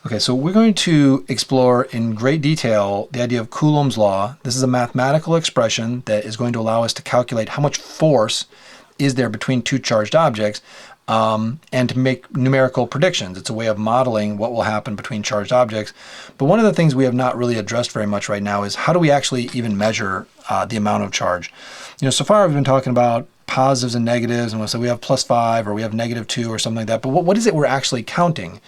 Okay, so we're going to explore in great detail the idea of Coulomb's law. This is a mathematical expression that is going to allow us to calculate how much force is there between two charged objects and to make numerical predictions. It's a way of modeling what will happen between charged objects. But one of the things we have not really addressed very much right now is how do we actually even measure the amount of charge? So far we've been talking about positives and negatives, and we'll say we have +5 or we have -2 or something like that. But what is it we're actually counting?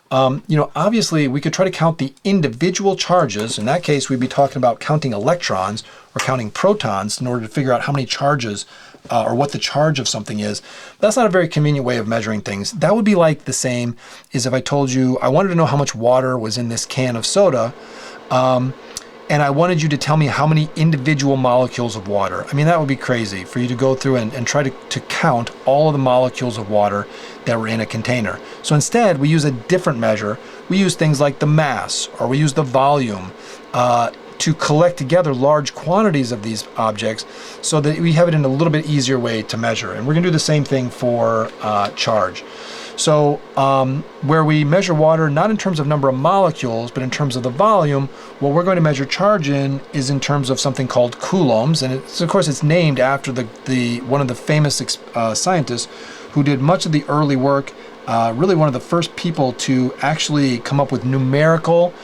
Obviously we could try to count the individual charges. In that case, we'd be talking about counting electrons or counting protons in order to figure out how many charges or what the charge of something is. That's not a very convenient way of measuring things. That would be like the same as if I told you I wanted to know how much water was in this can of soda, and I wanted you to tell me how many individual molecules of water. I mean, that would be crazy for you to go through and try to count all of the molecules of water that were in a container. So instead, we use a different measure. We use things like the mass, or we use the volume to collect together large quantities of these objects so that we have it in a little bit easier way to measure. And we're going to do the same thing for charge. So where we measure water not in terms of number of molecules, but in terms of the volume, what we're going to measure charge in is in terms of something called coulombs. And of course, it's named after one of the famous scientists who did much of the early work, really one of the first people to actually come up with numerical,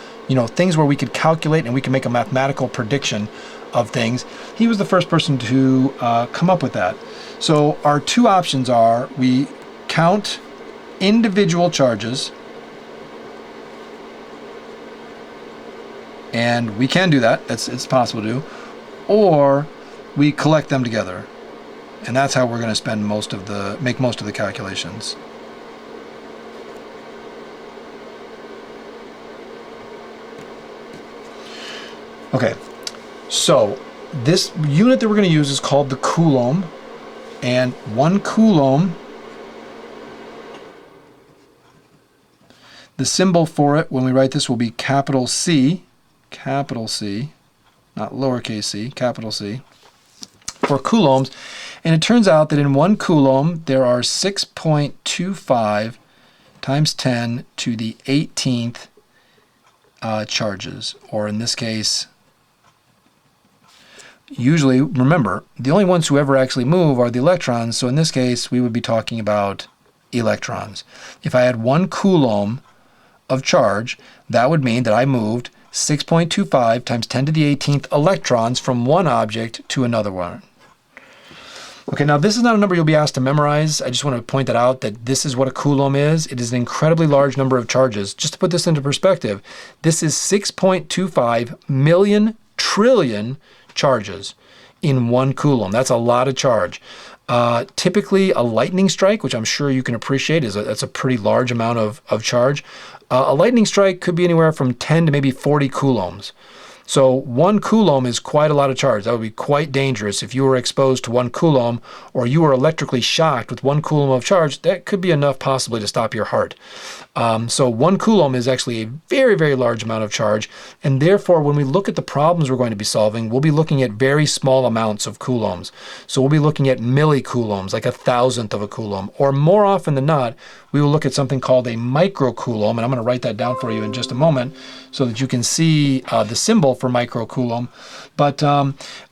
things where we could calculate and we can make a mathematical prediction of things. He was the first person to come up with that. So our two options are we count individual charges, and we can do that, it's possible to do, or we collect them together, and that's how we're going to make most of the calculations. Okay, so this unit that we're going to use is called the Coulomb, and 1 Coulomb, the symbol for it when we write this will be capital C, not lowercase c, capital C, for coulombs. And it turns out that in 1 Coulomb there are 6.25 times 10 to the 18th charges, or in this case, usually, remember, the only ones who ever actually move are the electrons, so in this case we would be talking about electrons. If I had 1 Coulomb of charge, that would mean that I moved 6.25 times 10 to the 18th electrons from one object to another one. Okay, now this is not a number you'll be asked to memorize. I just want to point that out, that this is what a Coulomb is. It is an incredibly large number of charges. Just to put this into perspective, this is 6.25 million trillion charges in 1 Coulomb. That's a lot of charge. Typically, a lightning strike, which I'm sure you can appreciate, that's a pretty large amount of charge. A lightning strike could be anywhere from 10 to maybe 40 coulombs. So 1 Coulomb is quite a lot of charge. That would be quite dangerous. If you were exposed to 1 Coulomb, or you were electrically shocked with 1 Coulomb of charge, that could be enough possibly to stop your heart. So 1 Coulomb is actually a very, very large amount of charge, and therefore when we look at the problems we're going to be solving, we'll be looking at very small amounts of coulombs. So we'll be looking at millicoulombs, like 1,000th of a coulomb, or more often than not, we will look at something called a microcoulomb, and I'm going to write that down for you in just a moment so that you can see the symbol for microcoulomb. But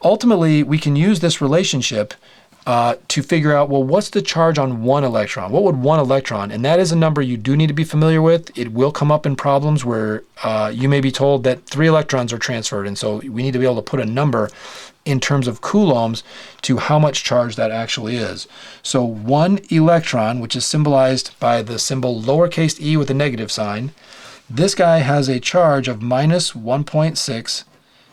ultimately, we can use this relationship to figure out, well, what's the charge on 1 electron? What would 1 electron? And that is a number you do need to be familiar with. It will come up in problems where you may be told that 3 electrons are transferred, and so we need to be able to put a number in terms of coulombs to how much charge that actually is. So 1 electron, which is symbolized by the symbol lowercase e with a negative sign, this guy has a charge of minus 1.6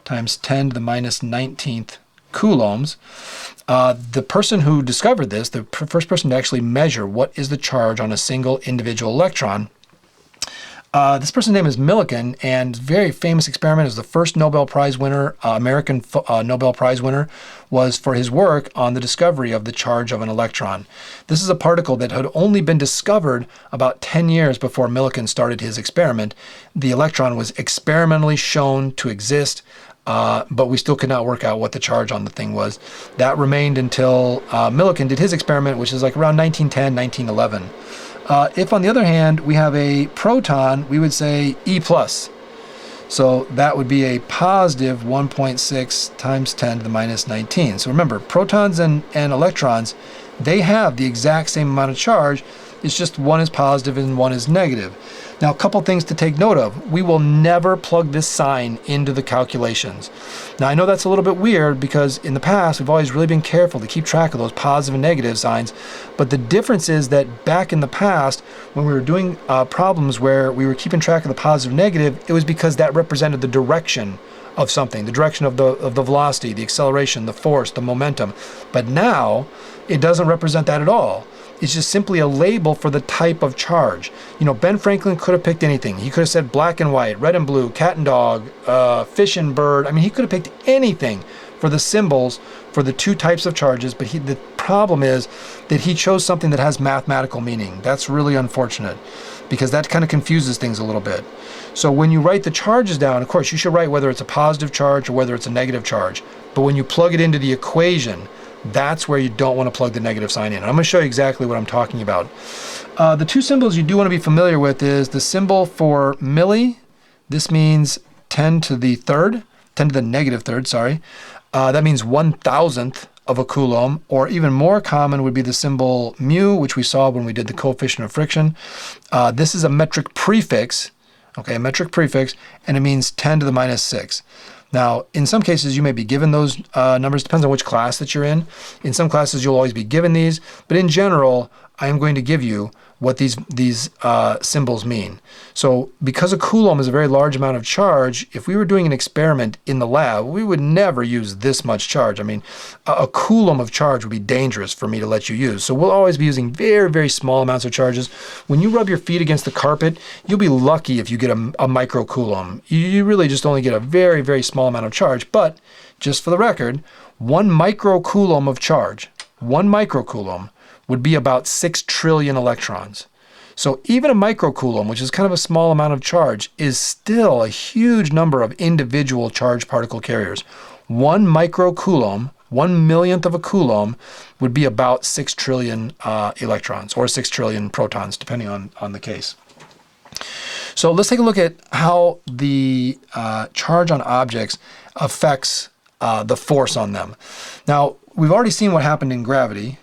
times 10 to the minus 19th coulombs. The person who discovered this, the first person to actually measure what is the charge on a single individual electron, this person's name is Millikan, and very famous experiment, is the first Nobel Prize winner, American Nobel Prize winner, was for his work on the discovery of the charge of an electron. This is a particle that had only been discovered about 10 years before Millikan started his experiment. The electron was experimentally shown to exist, but we still could not work out what the charge on the thing was. That remained until Millikan did his experiment, which is like around 1910, 1911. If, on the other hand, we have a proton, we would say E plus. So that would be a positive 1.6 times 10 to the minus 19. So remember, protons and electrons, they have the exact same amount of charge. It's just one is positive and one is negative. Now, a couple things to take note of. We will never plug this sign into the calculations. Now, I know that's a little bit weird because in the past, we've always really been careful to keep track of those positive and negative signs. But the difference is that back in the past, when we were doing problems where we were keeping track of the positive and negative, it was because that represented the direction of something, the direction of the velocity, the acceleration, the force, the momentum. But now, it doesn't represent that at all. It's just simply a label for the type of charge. You know, Ben Franklin could have picked anything. He could have said black and white, red and blue, cat and dog, fish and bird. I mean, he could have picked anything for the symbols for the two types of charges, but the problem is that he chose something that has mathematical meaning. That's really unfortunate because that kind of confuses things a little bit. So when you write the charges down, of course, you should write whether it's a positive charge or whether it's a negative charge. But when you plug it into the equation, that's where you don't want to plug the negative sign in. And I'm going to show you exactly what I'm talking about. The two symbols you do want to be familiar with is the symbol for milli. This means 10 to the third, 10 to the negative third, sorry. That means 1,000th of a Coulomb, or even more common would be the symbol mu, which we saw when we did the coefficient of friction. This is a metric prefix, okay, a metric prefix, and it means 10 to the minus 6. Now, in some cases, you may be given those numbers. Depends on which class that you're in. In some classes, you'll always be given these. But in general, I am going to give you what these symbols mean. So because a Coulomb is a very large amount of charge, if we were doing an experiment in the lab, we would never use this much charge. I mean, a Coulomb of charge would be dangerous for me to let you use. So we'll always be using very, very small amounts of charges. When you rub your feet against the carpet, you'll be lucky if you get a micro Coulomb. You really just only get a very, very small amount of charge. But just for the record, 1 micro Coulomb of charge, 1 micro Coulomb, would be about 6 trillion electrons. So even a microcoulomb, which is kind of a small amount of charge, is still a huge number of individual charged particle carriers. 1 microcoulomb, 1/1,000,000th of a Coulomb, would be about 6 trillion electrons, or 6 trillion protons, depending on the case. So let's take a look at how the charge on objects affects the force on them. Now, we've already seen what happened in gravity.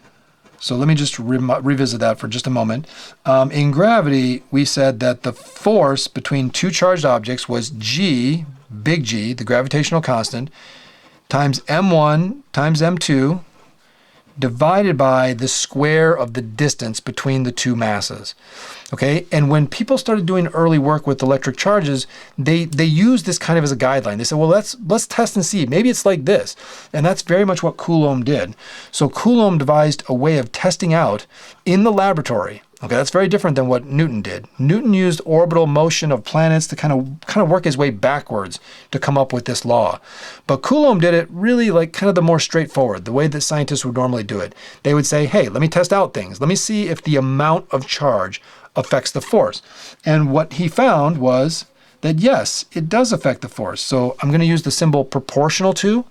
So let me just revisit that for just a moment. In gravity, we said that the force between two charged objects was G, big G, the gravitational constant, times m1 times m2, divided by the square of the distance between the two masses. Okay, and when people started doing early work with electric charges, they used this kind of as a guideline. They said, well, let's test and see. Maybe it's like this. And that's very much what Coulomb did. So Coulomb devised a way of testing out in the laboratory. Okay, that's very different than what Newton did. Newton used orbital motion of planets to kind of work his way backwards to come up with this law. But Coulomb did it really like kind of the more straightforward, the way that scientists would normally do it. They would say, hey, let me test out things. Let me see if the amount of charge affects the force. And what he found was that yes, it does affect the force. So I'm going to use the symbol proportional to,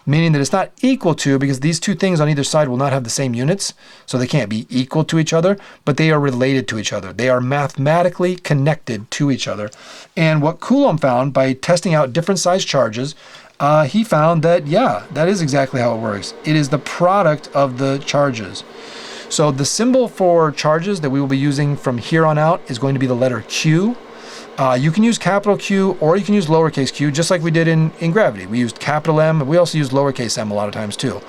meaning that it's not equal to, because these two things on either side will not have the same units, so they can't be equal to each other, but they are related to each other. They are mathematically connected to each other. And what Coulomb found by testing out different size charges, he found that, yeah, that is exactly how it works. It is the product of the charges. So the symbol for charges that we will be using from here on out is going to be the letter Q. You can use capital Q or you can use lowercase q, just like we did in gravity. We used capital M, but we also used lowercase m a lot of times too.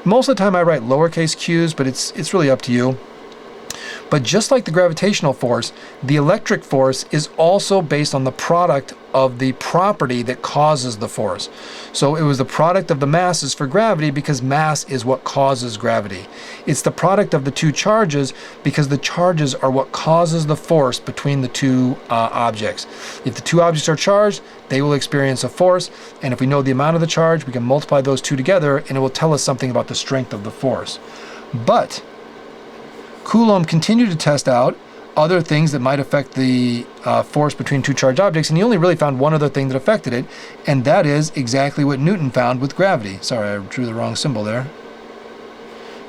Most of the time I write lowercase q's, but it's really up to you. But just like the gravitational force, the electric force is also based on the product of the property that causes the force. So it was the product of the masses for gravity because mass is what causes gravity. It's the product of the two charges because the charges are what causes the force between the two objects. If the two objects are charged, they will experience a force, and if we know the amount of the charge, we can multiply those two together and it will tell us something about the strength of the force. But Coulomb continued to test out other things that might affect the force between two charged objects, and he only really found one other thing that affected it, and that is exactly what Newton found with gravity. Sorry, I drew the wrong symbol there.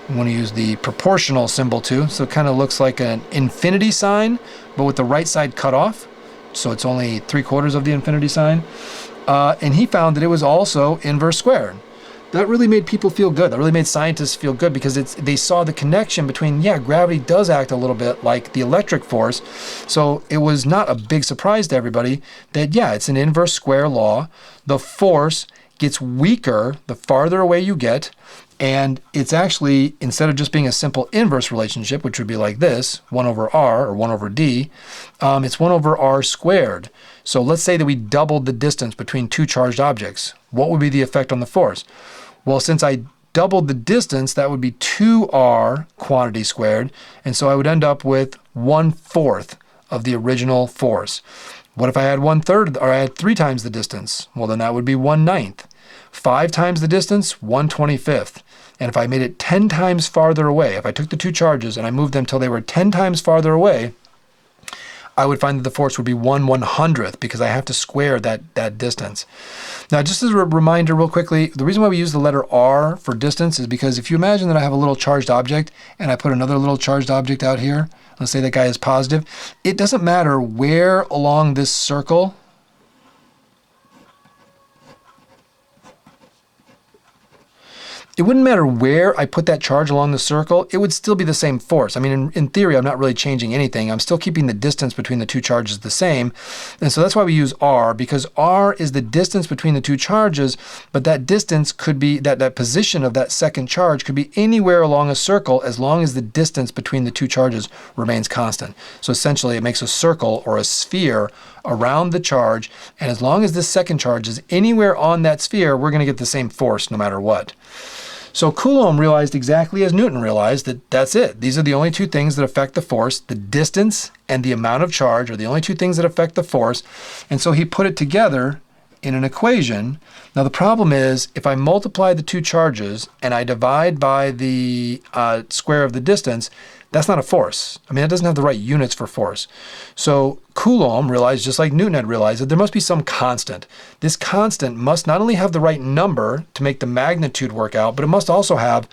I'm going to use the proportional symbol too. So it kind of looks like an infinity sign, but with the right side cut off. So it's only 3/4 of the infinity sign. And he found that it was also inverse squared. That really made people feel good. That really made scientists feel good because they saw the connection between, yeah, gravity does act a little bit like the electric force. So it was not a big surprise to everybody that, yeah, it's an inverse square law. The force gets weaker the farther away you get. And it's actually, instead of just being a simple inverse relationship, which would be like this, 1 over r or 1 over d, it's 1 over r squared. So let's say that we doubled the distance between two charged objects. What would be the effect on the force? Well, since I doubled the distance, that would be 2r quantity squared. And so I would end up with 1/4 of the original force. What if I had 1/3, or I had 3 times the distance? Well, then that would be 1/9. 5 times the distance, 1/25. And if I made it 10 times farther away, if I took the two charges and I moved them till they were 10 times farther away, I would find that the force would be 1/100th because I have to square that distance. Now, just as a reminder real quickly, the reason why we use the letter R for distance is because if you imagine that I have a little charged object and I put another little charged object out here, let's say that guy is positive, it doesn't matter where along this circle it wouldn't matter where I put that charge along the circle, it would still be the same force. I mean, in theory, I'm not really changing anything. I'm still keeping the distance between the two charges the same. And so that's why we use R, because R is the distance between the two charges, but that distance could be, that position of that second charge could be anywhere along a circle as long as the distance between the two charges remains constant. So essentially, it makes a circle or a sphere around the charge, and as long as this second charge is anywhere on that sphere, we're going to get the same force no matter what. So Coulomb realized exactly as Newton realized that that's it. These are the only two things that affect the force. The distance and the amount of charge are the only two things that affect the force. And so he put it together in an equation. Now the problem is if I multiply the two charges and I divide by the square of the distance, that's not a force. I mean, it doesn't have the right units for force. So Coulomb realized, just like Newton had realized, that there must be some constant. This constant must not only have the right number to make the magnitude work out, but it must also have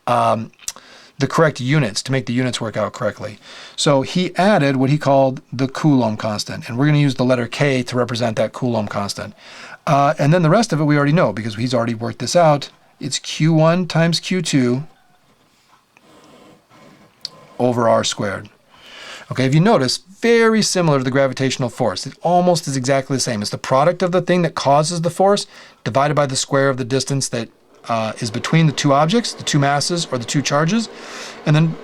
the correct units to make the units work out correctly. So he added what he called the Coulomb constant, and we're going to use the letter K to represent that Coulomb constant. And then the rest of it we already know because he's already worked this out. It's Q1 times Q2 over r squared. Okay, if you notice, very similar to the gravitational force. It almost is exactly the same. It's the product of the thing that causes the force divided by the square of the distance that is between the two objects, the two masses or the two charges. And then,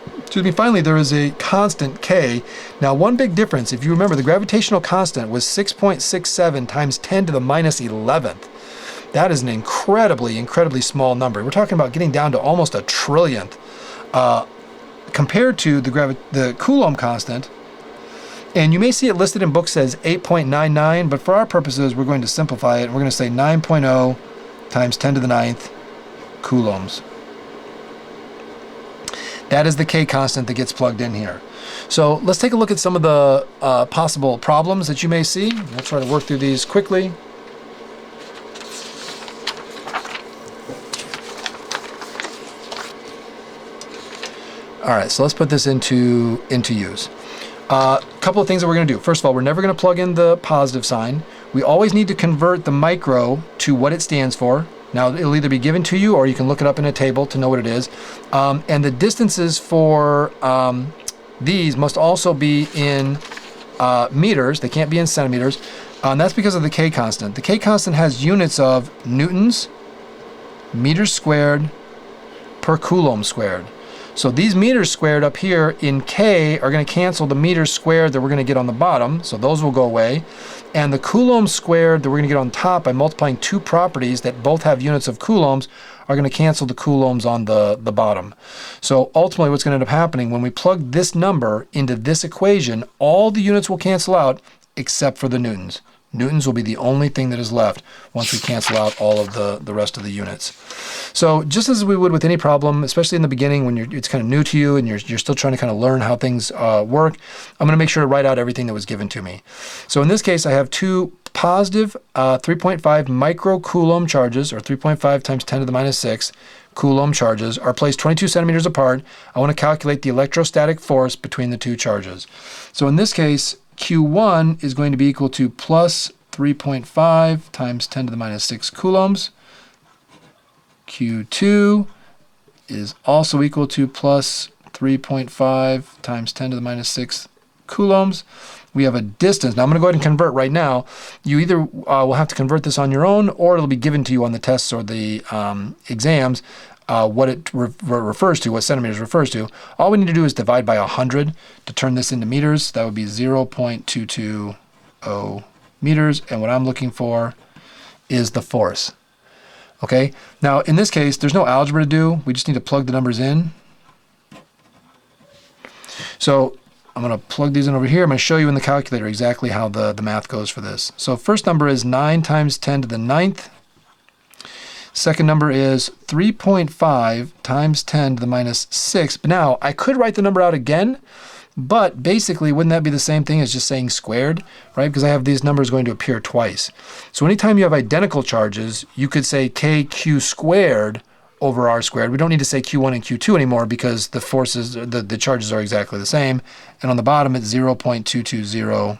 finally, there is a constant K. Now, one big difference, if you remember, the gravitational constant was 6.67 times 10 to the minus 11th. That is an incredibly, incredibly small number. We're talking about getting down to almost a trillionth. Compared to the Coulomb constant, and you may see it listed in books as 8.99, but for our purposes, we're going to simplify it. We're going to say 9.0 times 10 to the 9th coulombs. That is the K constant that gets plugged in here. So let's take a look at some of the possible problems that you may see. I'll try to work through these quickly. All right, so let's put this into use. A couple of things that we're going to do. First of all, we're never going to plug in the positive sign. We always need to convert the micro to what it stands for. Now, it'll either be given to you or you can look it up in a table to know what it is. And the distances for these must also be in meters. They can't be in centimeters. And that's because of the K constant. The K constant has units of newtons, meters squared, per coulomb squared. So these meters squared up here in K are going to cancel the meters squared that we're going to get on the bottom. So those will go away. And the coulombs squared that we're going to get on top by multiplying two properties that both have units of coulombs are going to cancel the coulombs on the bottom. So ultimately what's going to end up happening when we plug this number into this equation, all the units will cancel out except for the newtons. Newtons will be the only thing that is left once we cancel out all of the rest of the units. So just as we would with any problem, especially in the beginning when it's kind of new to you and you're still trying to kind of learn how things work, I'm going to make sure to write out everything that was given to me. So in this case, I have two positive 3.5 microcoulomb charges, or 3.5 times 10 to the minus 6 Coulomb charges, are placed 22 centimeters apart. I want to calculate the electrostatic force between the two charges. So in this case, Q1 is going to be equal to plus 3.5 times 10 to the minus 6 coulombs. Q2 is also equal to plus 3.5 times 10 to the minus 6 coulombs. We have a distance. Now I'm going to go ahead and convert right now. You either will have to convert this on your own, or it'll be given to you on the tests or the exams what it refers to, what centimeters refers to. All we need to do is divide by 100 to turn this into meters. That would be 0.220 meters. And what I'm looking for is the force. Okay, now in this case, there's no algebra to do. We just need to plug the numbers in. So I'm going to plug these in over here. I'm going to show you in the calculator exactly how the math goes for this. So first number is 9 times 10 to the 9th. Second number is 3.5 times 10 to the minus 6. But now, I could write the number out again, but basically, wouldn't that be the same thing as just saying squared, right? Because I have these numbers going to appear twice. So anytime you have identical charges, you could say kq squared over r squared. We don't need to say q1 and q2 anymore because the forces, the charges are exactly the same. And on the bottom, it's 0.220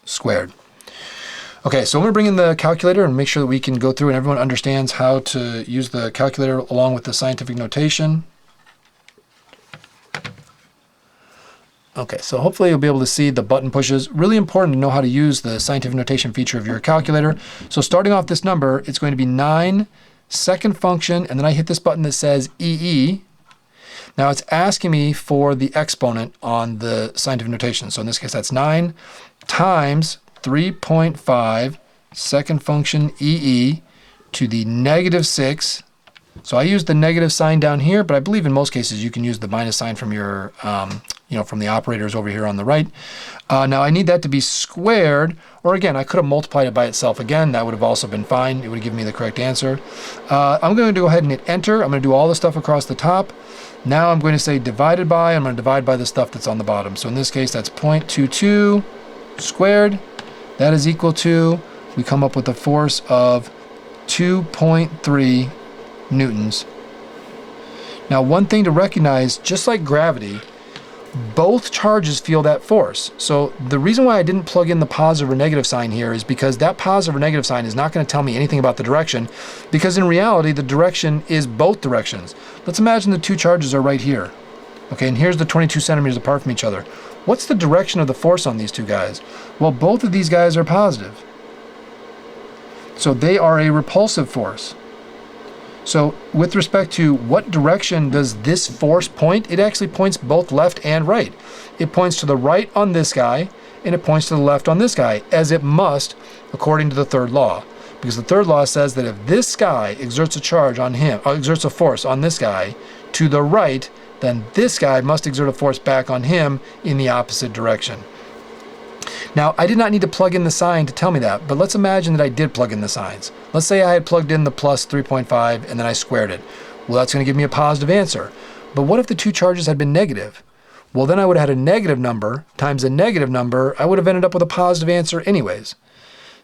squared. Okay, so I'm going to bring in the calculator and make sure that we can go through and everyone understands how to use the calculator along with the scientific notation. Okay, so hopefully you'll be able to see the button pushes. Really important to know how to use the scientific notation feature of your calculator. So starting off this number, it's going to be 9, second function, and then I hit this button that says EE. Now it's asking me for the exponent on the scientific notation. So in this case, that's 9 times 3.5 second function EE to the negative 6. So I use the negative sign down here, but I believe in most cases you can use the minus sign from your, from the operators over here on the right. Now I need that to be squared, or again, I could have multiplied it by itself again. That would have also been fine. It would have given me the correct answer. I'm going to go ahead and hit enter. I'm going to do all the stuff across the top. Now I'm going to say divided by, I'm going to divide by the stuff that's on the bottom. So in this case, that's 0.22 squared. That is equal to, we come up with a force of 2.3 newtons. Now, one thing to recognize, just like gravity, both charges feel that force. So the reason why I didn't plug in the positive or negative sign here is because that positive or negative sign is not going to tell me anything about the direction, because in reality, the direction is both directions. Let's imagine the two charges are right here. Okay, and here's the 22 centimeters apart from each other. What's the direction of the force on these two guys? Well, both of these guys are positive. So they are a repulsive force. So with respect to what direction does this force point, it actually points both left and right. It points to the right on this guy, and it points to the left on this guy, as it must according to the third law. Because the third law says that if this guy exerts a charge on him, or exerts a force on this guy to the right, then this guy must exert a force back on him in the opposite direction. Now, I did not need to plug in the sign to tell me that, but let's imagine that I did plug in the signs. Let's say I had plugged in the plus 3.5 and then I squared it. Well, that's going to give me a positive answer. But what if the two charges had been negative? Well, then I would have had a negative number times a negative number. I would have ended up with a positive answer anyways.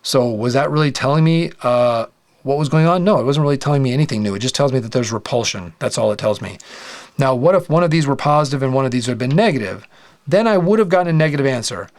So was that really telling me what was going on? No, it wasn't really telling me anything new. It just tells me that there's repulsion. That's all it tells me. Now, what if one of these were positive and one of these had been negative? Then I would have gotten a negative answer.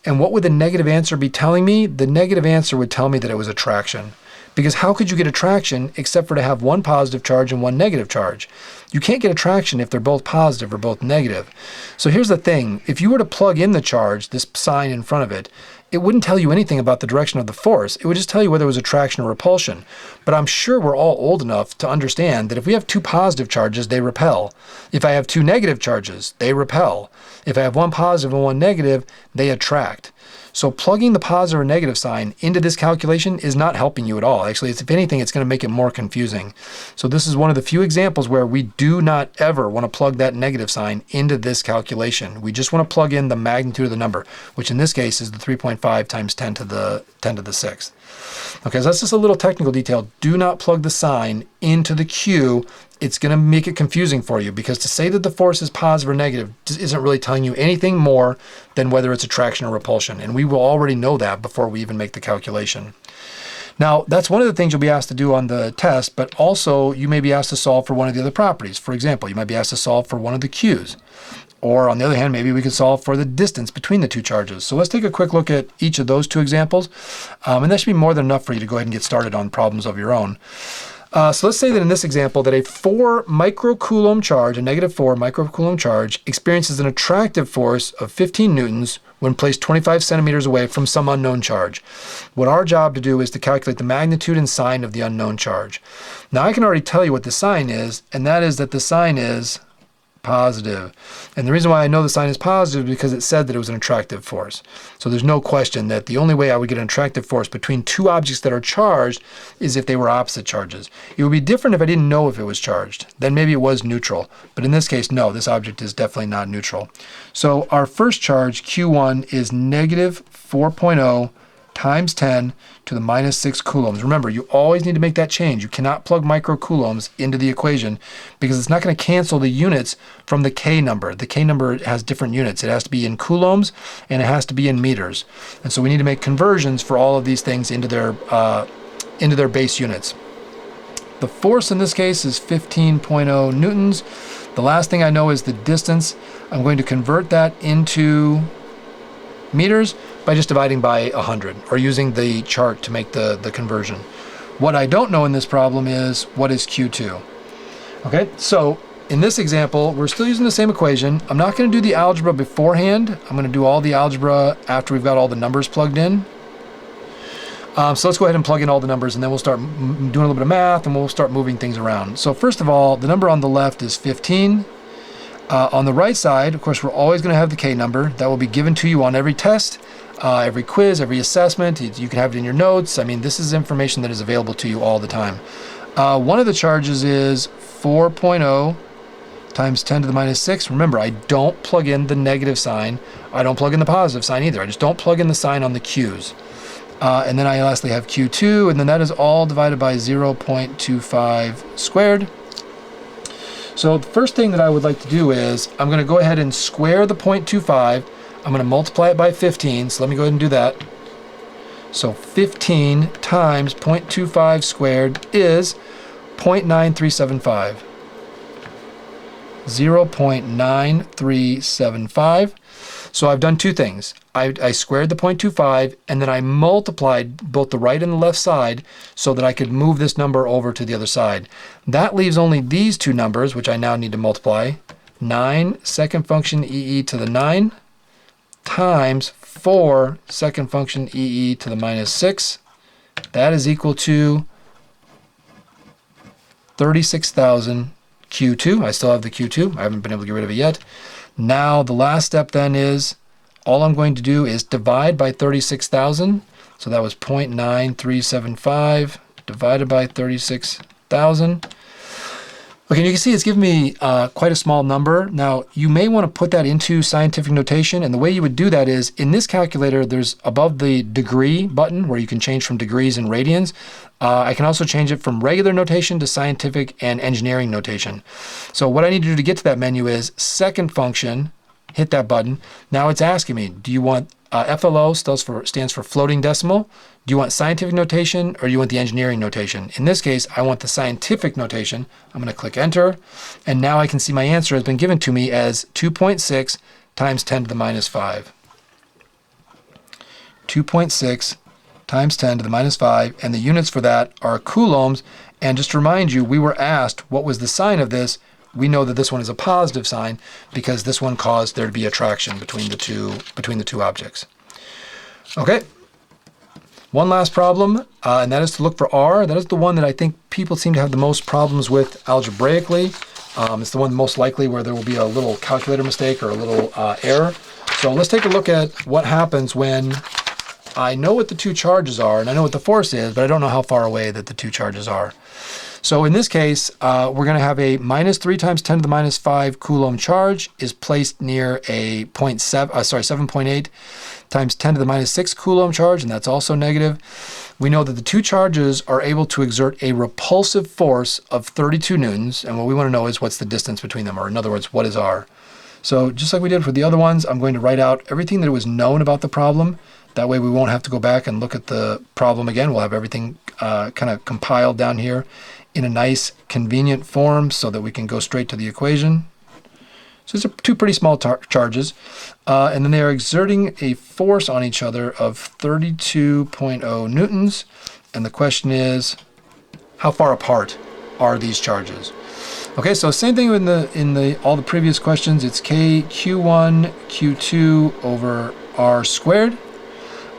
And what would the negative answer be telling me? The negative answer would tell me that it was attraction. Because how could you get attraction except for to have one positive charge and one negative charge? You can't get attraction if they're both positive or both negative. So here's the thing. If you were to plug in the charge, this sign in front of it, it wouldn't tell you anything about the direction of the force. It would just tell you whether it was attraction or repulsion. But I'm sure we're all old enough to understand that if we have two positive charges, they repel. If I have two negative charges, they repel. If I have one positive and one negative, they attract. So plugging the positive or negative sign into this calculation is not helping you at all. Actually, if anything, it's going to make it more confusing. So this is one of the few examples where we do not ever want to plug that negative sign into this calculation. We just want to plug in the magnitude of the number, which in this case is the 3.5 times 10 to the 6th. Okay, so that's just a little technical detail. Do not plug the sign into the Q. It's going to make it confusing for you, because to say that the force is positive or negative isn't really telling you anything more than whether it's attraction or repulsion. And we will already know that before we even make the calculation. Now, that's one of the things you'll be asked to do on the test, but also you may be asked to solve for one of the other properties. For example, you might be asked to solve for one of the Q's. Or on the other hand, maybe we could solve for the distance between the two charges. So let's take a quick look at each of those two examples. And that should be more than enough for you to go ahead and get started on problems of your own. So let's say that in this example that a 4 microcoulomb charge, a negative 4 microcoulomb charge, experiences an attractive force of 15 newtons when placed 25 centimeters away from some unknown charge. What our job to do is to calculate the magnitude and sign of the unknown charge. Now I can already tell you what the sign is, and that is that the sign is positive. And the reason why I know the sign is positive is because it said that it was an attractive force. So there's no question that the only way I would get an attractive force between two objects that are charged is if they were opposite charges. It would be different if I didn't know if it was charged. Then maybe it was neutral. But in this case, no, this object is definitely not neutral. So our first charge, Q1, is negative 4.0 times 10 to the minus 6 coulombs. Remember, you always need to make that change. You cannot plug microcoulombs into the equation because it's not going to cancel the units from the K number. The K number has different units. It has to be in coulombs and it has to be in meters. And so we need to make conversions for all of these things into their base units. The force in this case is 15.0 newtons. The last thing I know is the distance. I'm going to convert that into meters by just dividing by 100 or using the chart to make the conversion. What I don't know in this problem is what is Q2. Okay, so in this example, we're still using the same equation. I'm not going to do the algebra beforehand. I'm going to do all the algebra after we've got all the numbers plugged in. So let's go ahead and plug in all the numbers, and then we'll start doing a little bit of math, and we'll start moving things around. So first of all, the number on the left is 15. On the right side, of course, we're always going to have the K number. That will be given to you on every test, every quiz, every assessment. You can have it in your notes. I mean, this is information that is available to you all the time. One of the charges is 4.0 times 10 to the minus 6. Remember, I don't plug in the negative sign. I don't plug in the positive sign either. I just don't plug in the sign on the Q's. And then I lastly have Q2, and then that is all divided by 0.25 squared. So the first thing that I would like to do is I'm going to go ahead and square the 0.25. I'm going to multiply it by 15. So let me go ahead and do that. So 15 times 0.25 squared is 0.9375. 0.9375. So I've done two things. I squared the 0.25 and then I multiplied both the right and the left side so that I could move this number over to the other side. That leaves only these two numbers, which I now need to multiply. 9 second function EE to the 9 times 4 second function EE to the minus 6. That is equal to 36,000 Q2. I still have the Q2. I haven't been able to get rid of it yet. Now the last step then is all I'm going to do is divide by 36,000. So that was 0.9375 divided by 36,000. Okay, you can see it's giving me quite a small number. Now, you may want to put that into scientific notation, and the way you would do that is, in this calculator, there's above the degree button where you can change from degrees and radians. I can also change it from regular notation to scientific and engineering notation. So what I need to do to get to that menu is second function, hit that button. Now it's asking me, do you want FLO stands for floating decimal? Do you want scientific notation or do you want the engineering notation? In this case, I want the scientific notation. I'm going to click enter, and now I can see my answer has been given to me as 2.6 times 10 to the minus 5. 2.6 times 10 to the minus 5, and the units for that are coulombs. And just to remind you, we were asked what was the sign of this. We know that this one is a positive sign because this one caused there to be attraction between the two objects. Okay. One last problem, and that is to look for R. That is the one that I think people seem to have the most problems with algebraically. It's the one most likely where there will be a little calculator mistake or a little error. So let's take a look at what happens when I know what the two charges are and I know what the force is, but I don't know how far away that the two charges are. So in this case, we're going to have a minus 3 times 10 to the minus 5 Coulomb charge is placed near a 7.8 times 10 to the minus 6 Coulomb charge, and that's also negative. We know that the two charges are able to exert a repulsive force of 32 newtons, and what we want to know is what's the distance between them, or in other words, what is R? So just like we did for the other ones, I'm going to write out everything that was known about the problem. That way we won't have to go back and look at the problem again. We'll have everything kind of compiled down here in a nice, convenient form so that we can go straight to the equation. So these are two pretty small charges, and then they are exerting a force on each other of 32.0 newtons. And the question is, how far apart are these charges? Okay, so same thing in all the previous questions. It's Q1, Q2 over R squared.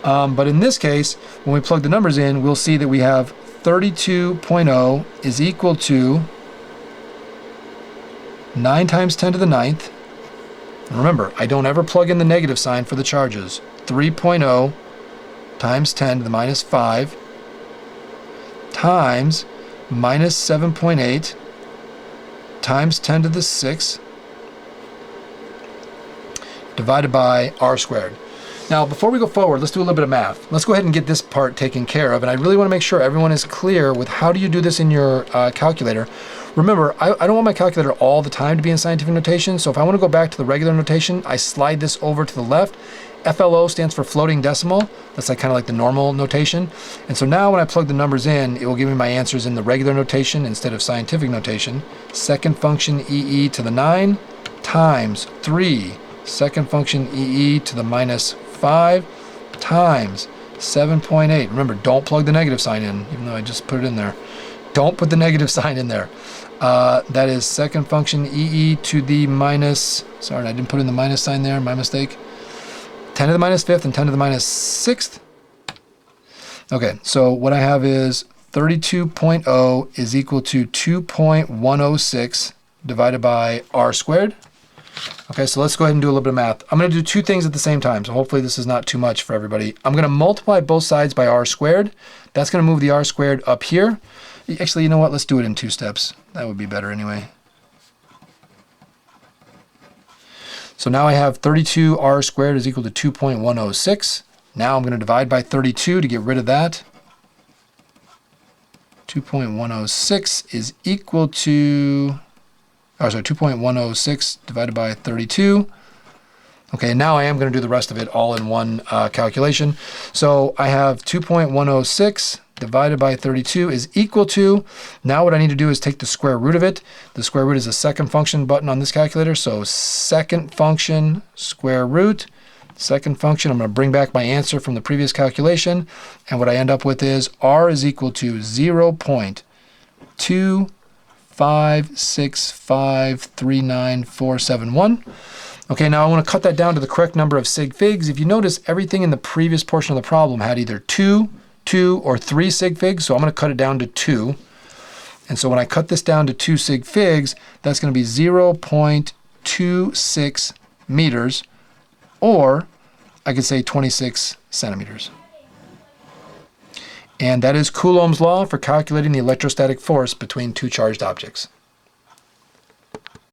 But in this case, when we plug the numbers in, we'll see that we have 32.0 is equal to 9 times 10 to the 9th. And remember, I don't ever plug in the negative sign for the charges. 3.0 times 10 to the minus 5 times minus 7.8 times 10 to the 6 divided by R squared. Now, before we go forward, let's do a little bit of math. Let's go ahead and get this part taken care of. And I really want to make sure everyone is clear with how do you do this in your calculator. Remember, I don't want my calculator all the time to be in scientific notation. So if I want to go back to the regular notation, I slide this over to the left. FLO stands for floating decimal. That's kind of like the normal notation. And so now when I plug the numbers in, it will give me my answers in the regular notation instead of scientific notation. Second function EE to the 9 times 3 second function EE to the minus 5 times 7.8. Remember, don't plug the negative sign in, even though I just put it in there. Don't put the negative sign in there. That is second function EE to the minus, sorry, I didn't put in the minus sign there, my mistake. 10 to the minus 5th and 10 to the minus 6th. Okay, so what I have is 32.0 is equal to 2.106 divided by R squared. Okay, so let's go ahead and do a little bit of math. I'm going to do two things at the same time, so hopefully this is not too much for everybody. I'm going to multiply both sides by R squared. That's going to move the R squared up here. Actually, you know what? Let's do it in 2 steps. That would be better anyway. So now I have 32R squared is equal to 2.106. Now I'm going to divide by 32 to get rid of that. 2.106 is equal to... 2.106 divided by 32. Okay, now I am going to do the rest of it all in one calculation. So I have 2.106 divided by 32 is equal to, now what I need to do is take the square root of it. The square root is a second function button on this calculator. So second function square root, second function, I'm going to bring back my answer from the previous calculation. And what I end up with is R is equal to 0.256539471. Okay, now I want to cut that down to the correct number of sig figs. If you notice, everything in the previous portion of the problem had either 2, or 3 sig figs, so I'm going to cut it down to 2. And so when I cut this down to 2 sig figs, that's going to be 0.26 meters, or I could say 26 centimeters. And that is Coulomb's law for calculating the electrostatic force between two charged objects.